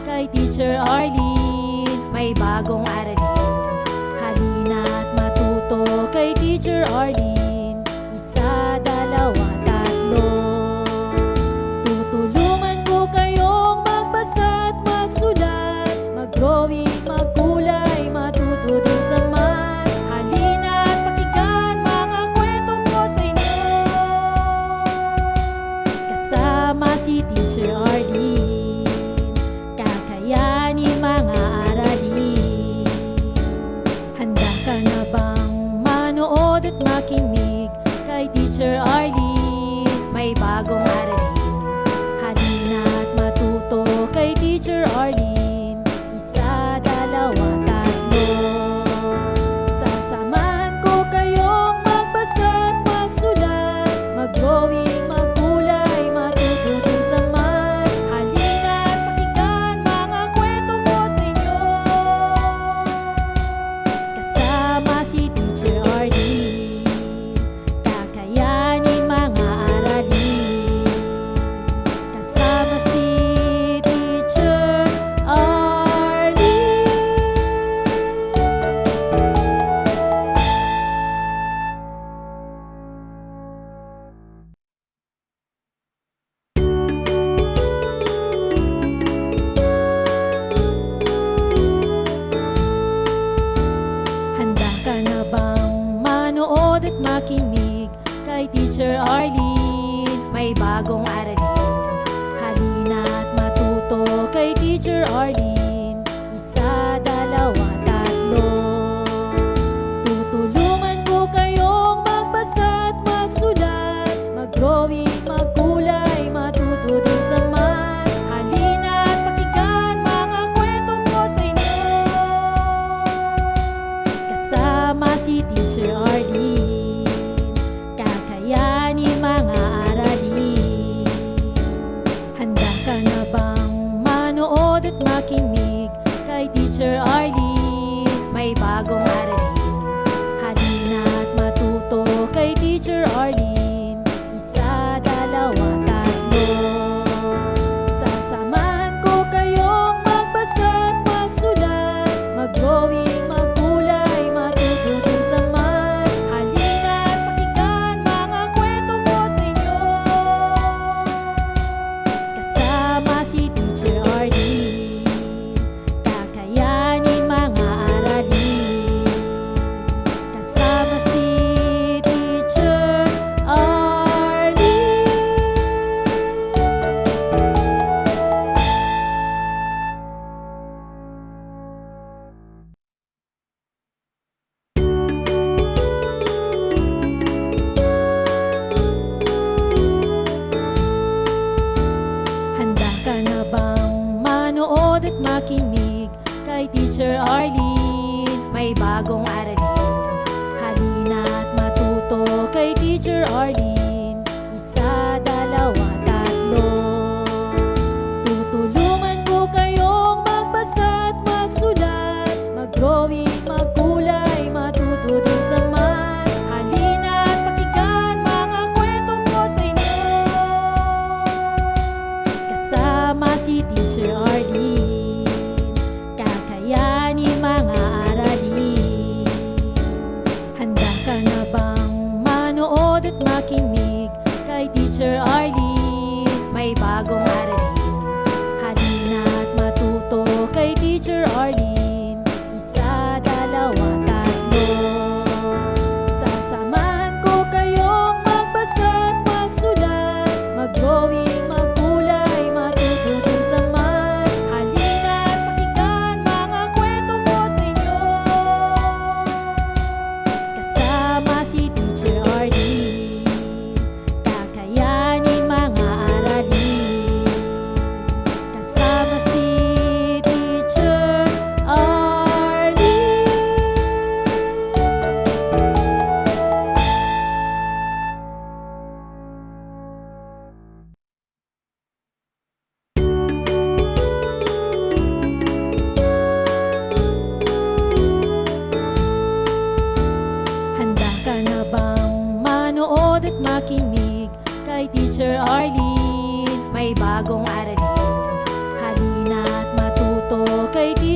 kay Teacher Arlene. May bagong aralin, halina't matuto kay Teacher Arlene. Isa, dalawa, tatlo. Tutulungan ko kayong magbasa at magsulat, mag-drawing, magkulay, matuto din sa math. Halina't pakinggan mga kwento ko sa inyo, kasama si Teacher Arlene. Kakayanin mga aralin. Handa ka na bang manood at makinig kay Teacher Arlene? May bagong aralin, halina't matuto kay Teacher Arlene. Isa, dalawa, tatlo. Sasamahan ko kayong magbasa at magsulat, mag-drawing, magkulay, matuto din sa math. Halina't pakinggan mga kwento ko sa inyo, kasama si Teacher Arlene. Kakayanin mga aralin, kasama si Teacher Arlene. Handa ka na bang manood at makinig kay Teacher Arlene? May bagong aralin, halina't matuto kay Teacher Arlene. Isa, dalawa, tatlo. Tutulungan ko kayong magbasa at magsulat, mag-drawing, magkulay, matuto din sa math. Halina't pakinggan mga kwento ko sa inyo, kasama si Teacher Arlene. Kakayanin mga aralin. Handa ka na bang manood at makinig kay Teacher Arlene? May bagong aralin, halina't matuto kay Teacher Arlene. Isa, dalawa, tatlo. Sasamahan ko kayong magbasa at magsulat, mag-drawing, magkulay, matuto din sa math. Halina't pakinggan mga kwento ko sa inyo, kasama si Teacher Arlene. Kakayanin mga aralin, kasama si Teacher Arlene. Handa ka na bang manood at makinig kay Teacher Arlene? May bagong aralin, halina't matuto kay Teacher Arlene. Isa, dalawa, tatlo. Tutulungan ko kayong magbasa at magsulat, mag-drawing, magkulay, matuto din sa math. Halina't pakinggan mga kwento ko sa inyo, kasama si Teacher Arlene. Kakayanin mga aralin. Handa ka na bang manood at makinig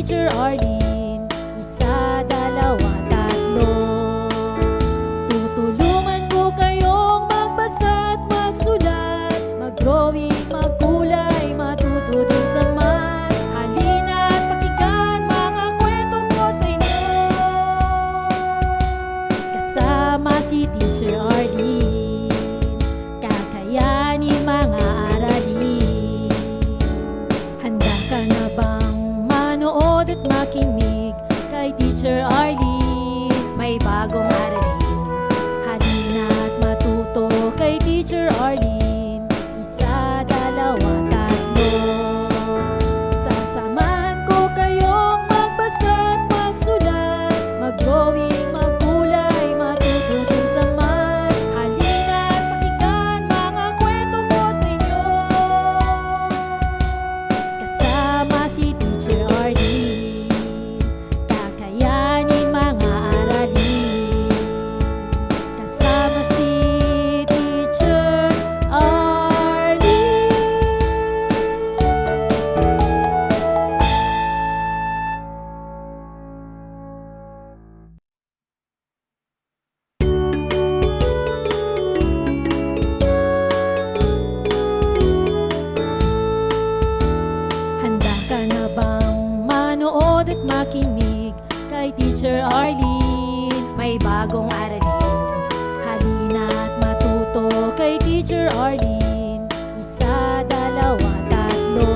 Teacher Arlene. Isa, dalawa, tatlo. Tutulungan ko kayong magbasa at magsulat, mag-drawing, magkulay, matuto din sa math. Halina at pakinggan mga kwento ko sa inyo. Kasama si Teacher Arlene, kakayanin mga aralin. Handa ka na bang manood at makinig kay Teacher Arlene? May bagong aralin. Halina at matuto kay Teacher Arlene. Isa, dalawa, tatlo. Sasamahan ko kayong magbasa at magsulat, mag-drawing, magkulay, matuto din sa math. Halina at pakinggan mga kwento ko sa inyo. Kasama si Teacher Arlene, kakayanin mga aralin. Kasama si Teacher Arlene. Handa ka na bang manood at makinig kay Teacher Arlene? May bagong aralin. Halina at matuto kay Teacher Arlene. Isa, dalawa, tatlo.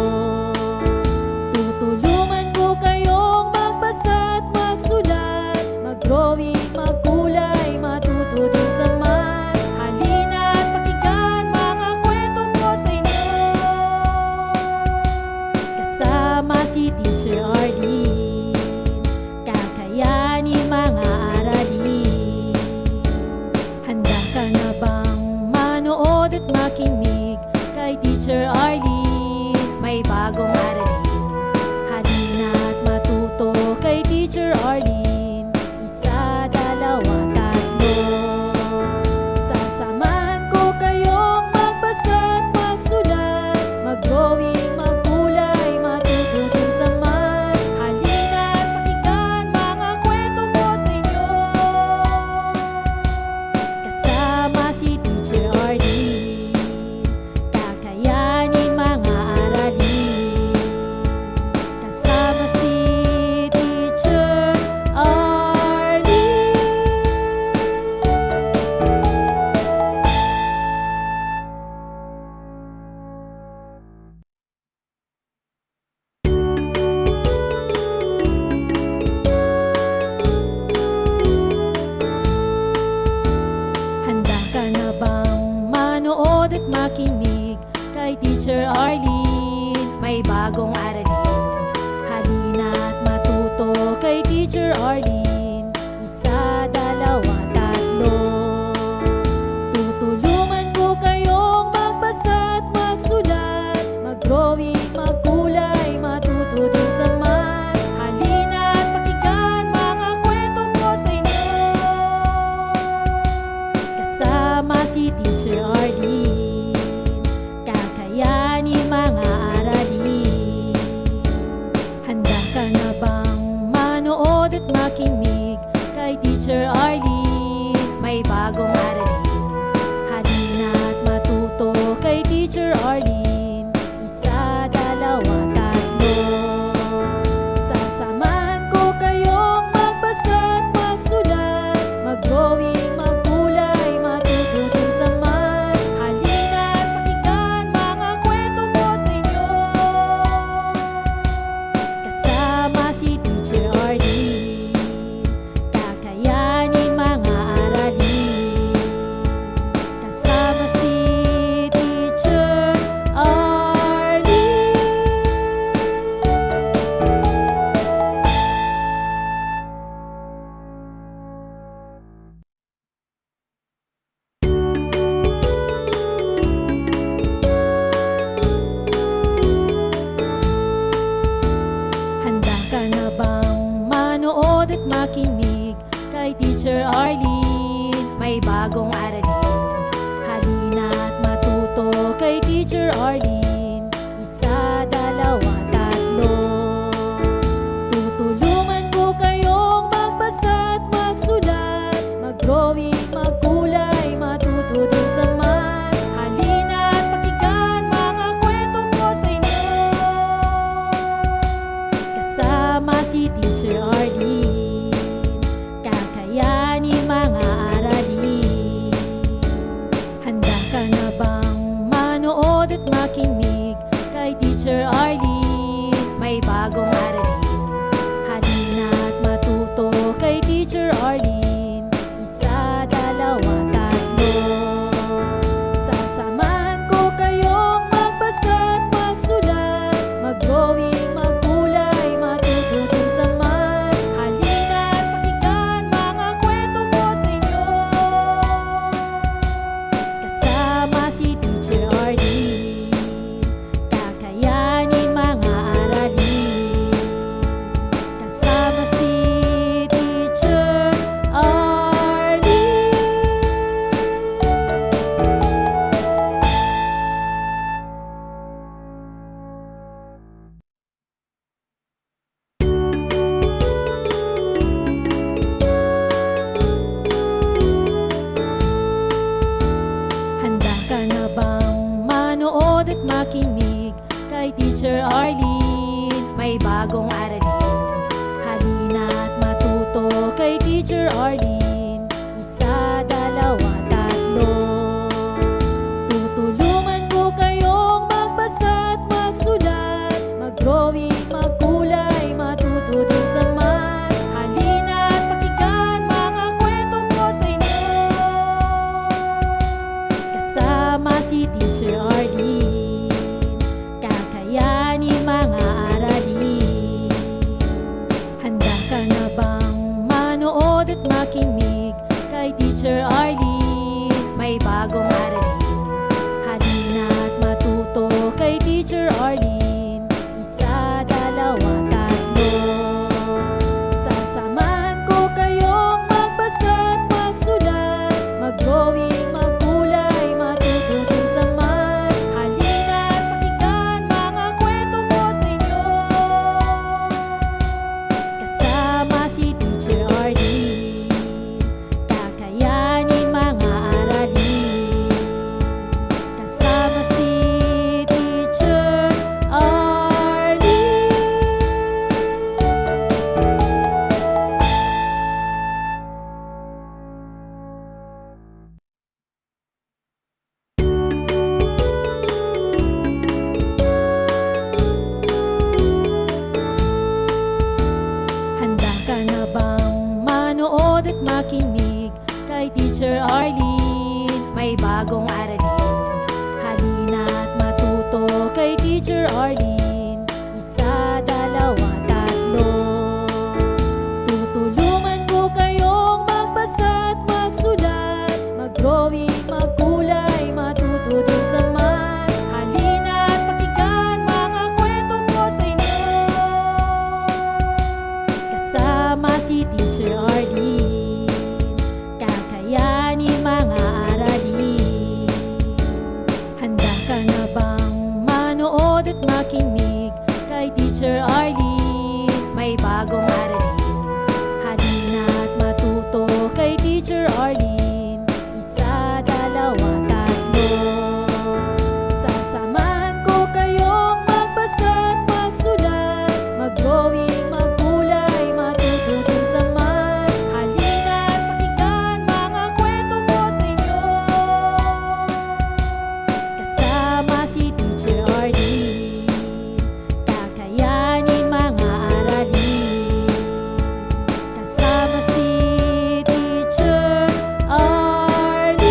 Tutulungan ko kayong magbasa at magsulat, mag-drawing, magkulay, matuto din sa math. Halina at pakinggan mga kwento ko sa inyo. Kasama si Teacher Arlene, kakayanin mga aralin. Handa ka na bang manood at makinig kay Teacher Arlene? May bagong aralin. Halina at matuto kay Teacher Arlene. Isa, dalawa, tatlo. Sasamahan ko kayong magbasa at magsulat, mag-drawing, magkulay, matuto din sa math. Halina at pakinggan mga kwento ko sa inyo. Kasama si Teacher Arlene, kakayanin mga aralin. Kasama si Teacher Arlene. Handa ka na bang manood at makinig kay Teacher Arlene? May bagong aralin. Halina at matuto kay Teacher Arlene. Isa, dalawa, tatlo. Tutulungan ko kayong magbasa at magsulat, mag-drawing, magkulay, matuto din sa math. Halina at pakinggan mga kwento ko sa inyo. Kasama si Teacher Arlene, kakayanin mga aralin. Handa ka na bang manood at makinig kay Teacher Arlene? May bagong aralin. Halina at matuto kay Teacher Arlene. Isa, dalawa, tatlo. Sasamahan ko kayong magbasa at magsulat, mag-drawing, magkulay, matuto din sa math. Halina at pakinggan mga kwento ko sa inyo. Kasama si Teacher Arlene, kakayanin mga aralin. Kasama si Teacher Arlene. Handa ka na bang manood at makinig kay Teacher Arlene? May bagong aralin. Halina at matuto kay Teacher Arlene. Isa, dalawa, tatlo. si Teacher Arlene, kakayanin mga aralin. Handa ka na bang manood at makinig kay Teacher Arlene? May bagong aralin, halina at matuto kay Teacher Arlene. Isa, dalawa, tatlo. Sasamahan ko kayong magbasa at magsulat, mag-drawing, magkulay, matuto din sa math. Halina at pakinggan mga kwento ko sa inyo, kasama si Teacher Arlene, kakayanin mga aralin. Kasama si Teacher Arlene. Handa ka na bang manood at makinig kay Teacher Arlene? May bagong aralin, halina at matuto kay Teacher Arlene. Isa, dalawa, tatlo. Tutulungan ko kayong magbasa at magsulat, mag-drawing, magkulay, matuto din sa math. Halina at pakinggan mga kwento ko sa inyo, kasama si Teacher Arlene, kakayanin mga aralin. Handa ka na bang manood at makinig kay Teacher Arlene? May bagong aralin, halina at matuto kay Teacher Arlene. Isa, dalawa, tatlo. Sasamahan ko kayong magbasa at magsulat, mag-drawing, magkulay, matuto din sa math. Halina at pakinggan mga kwento ko sa inyo, kasama si Teacher Arlene, kakayanin mga aralin. Kasama si Teacher Arlene. Handa ka na bang manood at makinig kay Teacher Arlene? May bagong aralin, halina at matuto kay Teacher Arlene. Isa, dalawa, tatlo. Tutulungan ko kayong magbasa at magsulat, mag-drawing, magkulay, matuto din sa math. Halina at pakinggan mga kwento ko sa inyo, kasama si Teacher Arlene, kakayanin mga aralin. Handa ka na bang manood at makinig kay Teacher Arlene? May bagong aralin, halina at matuto kay Teacher Arlene. Isa, dalawa, tatlo. Sasamahan ko kayong magbasa at magsulat, mag-drawing, magkulay, matuto din sa math. Halina at pakinggan mga kwento ko sa inyo, kasama si Teacher Arlene, kakayanin mga aralin. Kasama si Teacher Arlene.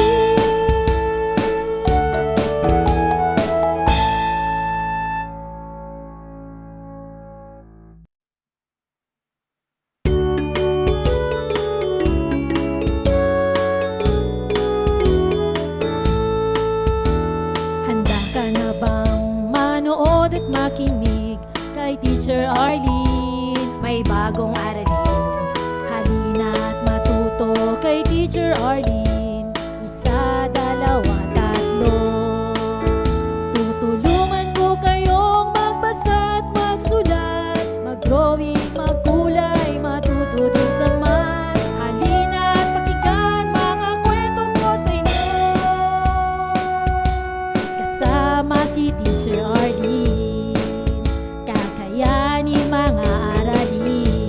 Handa ka na bang manood at makinig kay Teacher Arlene? May bagong aralin, halina at matuto kay Teacher Arlene. Isa, dalawa, tatlo. Tutulungan ko kayong magbasa at magsulat, mag-drawing, magkulay, matuto din sa math. Halina at pakinggan mga kwento ko sa inyo, kasama si Teacher Arlene, kakayanin mga aralin.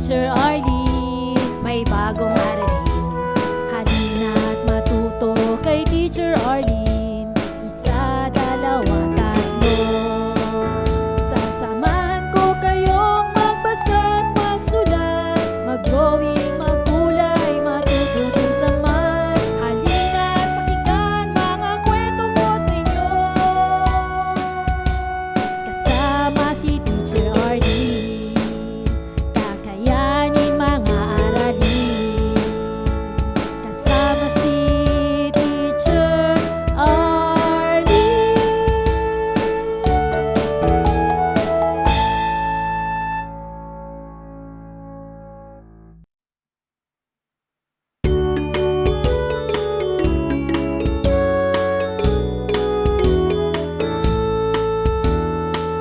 Teacher Arlene, may bagong aralin. Halina't matuto kay Teacher Arlene. Isa, dalawa, tatlo. Sasamahan ko kayong magbasa at magsulat, mag-drawing, magkulay, matuto din sa math. Halina't pakinggan mga kwento ko sa inyo. Kasama si Teacher Arlene, kakayanin mga aralin. Kasama si Teacher Arlene.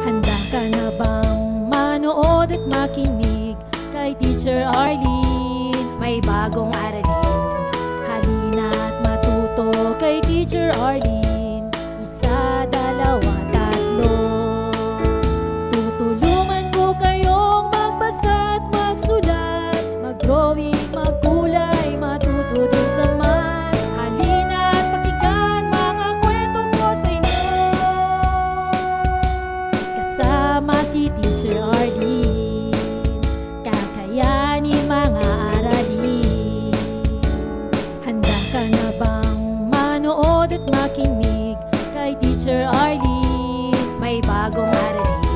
Handa ka na bang manood at makinig kay Teacher Arlene? May bagong aralin. Halina't matuto kay Teacher Arlene. Isa, dalawa, tatlo. Tutulungan ko kayong magbasa at magsulat, mag-drawing, magkulay, matuto din sa math. Halina't pakinggan mga kwento ko sa inyo. Kasama si Teacher Arlene, kakayanin mga aralin. Handa ka na bang manood at makinig kay Teacher Arlene? May bagong aralin.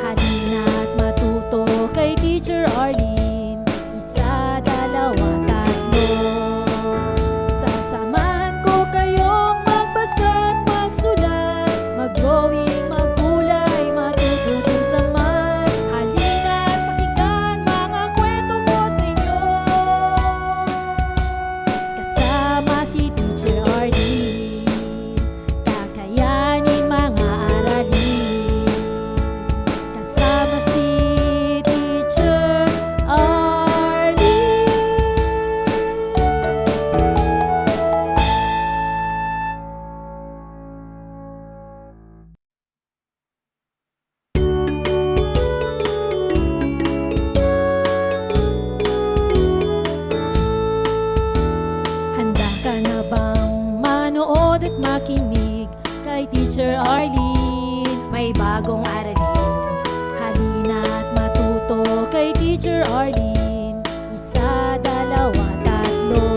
Halina't matuto kay Teacher Arlene. Isa, dalawa, tatlo. Sasamahan ko kayong magbasa at magsulat, mag-drawing, magkulay, matuto din sa math. Halina't pakinggan mga kwento ko sa inyo. Kasama si Teacher Arlene, kakayanin mga aralin. Kasama si Teacher Arlene. Handa ka na bang manood at makinig kay Teacher Arlene? May bagong aralin. Halina't matuto kay Teacher Arlene. Isa, dalawa, tatlo.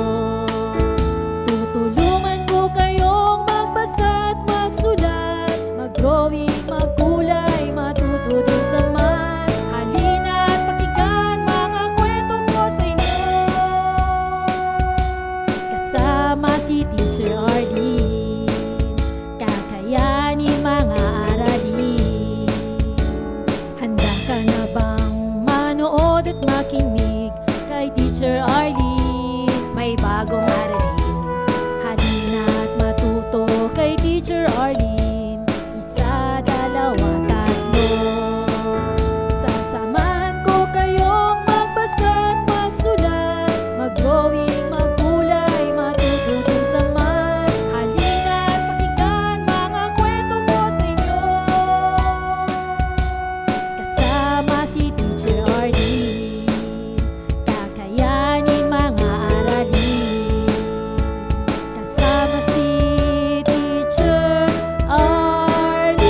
Tutulungan ko kayong magbasa at magsulat, mag-drawing, magkulay, matuto din sa math. Halina't pakinggan mga kwento ko sa inyo. Kasama si Teacher Arlene, kakayanin mga aralin. Handa ka na bang manood at makinig kay Teacher Arlene? May bagong aralin. Halina't matuto kay Teacher Arlene. Isa, dalawa, tatlo. Sasamahan ko kayong magbasa at magsulat, mag-drawing, magkulay, matuto din sa math. Halina't pakinggan mga kwento ko sa inyo. Kasama si Teacher Arlene, kakayanin mga aralin. Kasama si Teacher Arlene.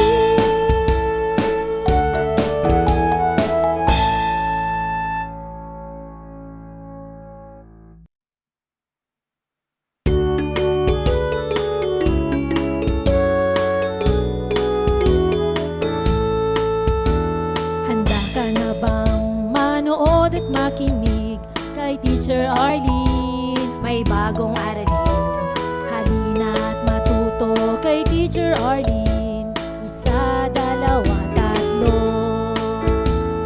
Handa ka na bang manood at makinig kay Teacher Arlene? May bagong aralin. Halina't matuto kay Teacher Arlene. Isa, dalawa, tatlo.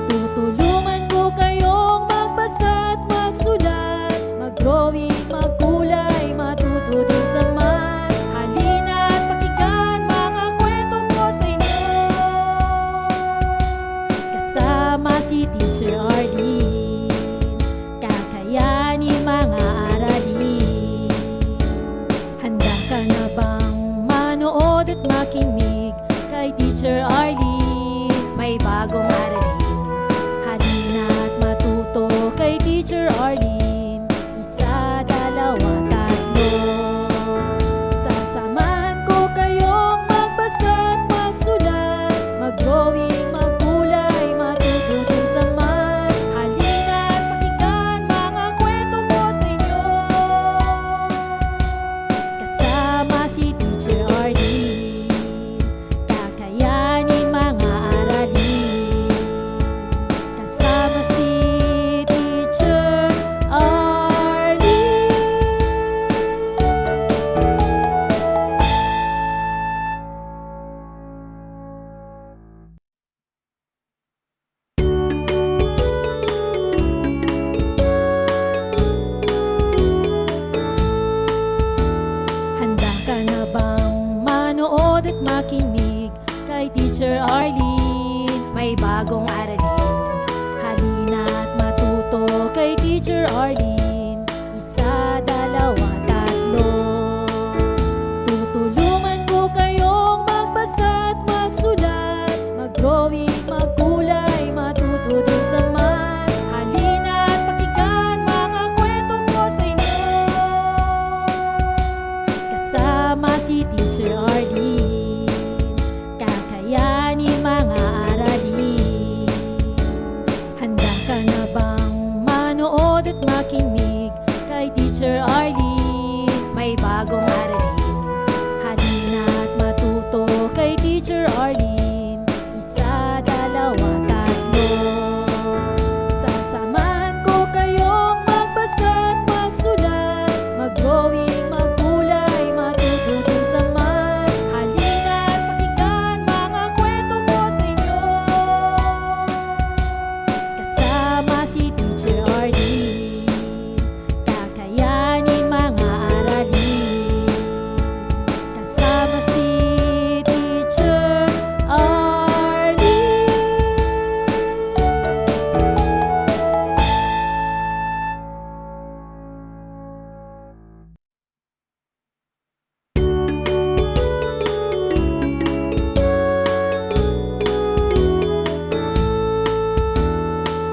Tutulungan ko kayong magbasa at magsulat, mag-drawing, magkulay, matuto din sa math. Halina't pakinggan mga kwento ko sa inyo. Kasama si Teacher Arlene, kakayanin mga aralin. Handa ka na bang manood at makinig Arlene. Isa, dalawa, tatlo. Tutulungan ko kayong magbasa at magsulat, mag-drawing, magkulay, matuto din sa math. Halina at pakinggan mga kwentong ko sa inyo. Kasama si Teacher Arlene, kakayanin mga aralin. Handa ka na bang manood at makinig kay Teacher Arlene? May bagong aralin. Halina at matuto kay Teacher Arlene. Isa, dalawa, tatlo. Sasamahan ko kayong magbasa at magsulat, mag-drawing, magkulay, matuto din sa math. Halina at pakinggan mga kwento ko sa inyo. Kasama si Teacher Arlene, kakayanin mga aralin. Kasama si Teacher Arlene.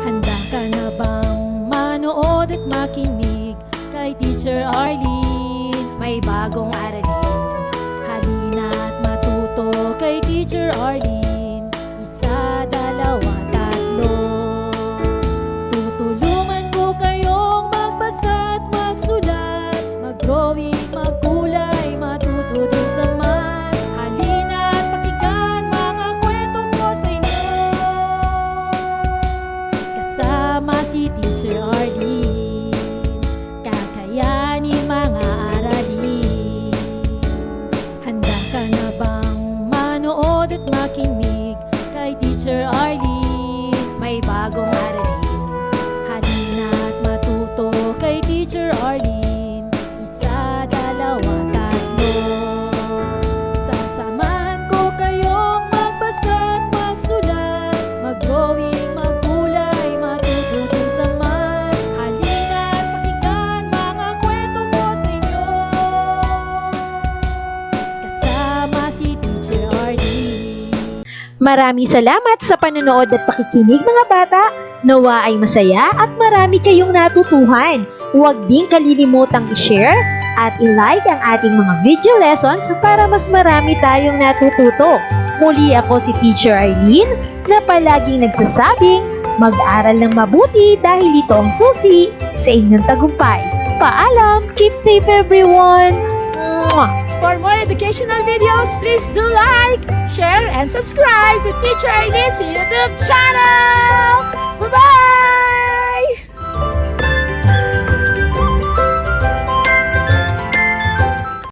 Handa ka na bang manood at makinig kay Teacher Arlene? May bagong aralin. Halina at matuto kay Teacher Arlene. Isa, dalawa, tatlo. Tutulungan ko kayong magbasa at magsulat, mag-drawing, magkulay, matuto din sa math. Halina at pakinggan mga kwentong ko sa inyo. Kasama si Teacher Arlene, kakayanin mga aralin. Handa ka na bang manood at makinig kay Teacher Arlene? May bagong aralin. Halina at matuto kay Teacher Arlene. Isa, dalawa, tatlo. Sasamahan ko kayong magbasa at magsulat, mag-drawing, magkulay, matuto din sa math. Halina at pakinggan mga kwento ko sa inyo. Kasama si Teacher Arlene. Maraming salamat sa panonood at pakikinig mga bata. Nawa ay masaya at marami kayong natutuhan. Huwag din kalilimutang i-share at i-like ang ating mga video lessons para mas marami tayong natututo. Muli ako si Teacher Arlene na palaging nagsasabing mag-aral ng mabuti dahil ito ang susi sa inyong tagumpay. Paalam! Keep safe everyone! Mwah! For more educational videos, please do like, share, and subscribe to Teacher Arlene's YouTube channel! Bye-bye!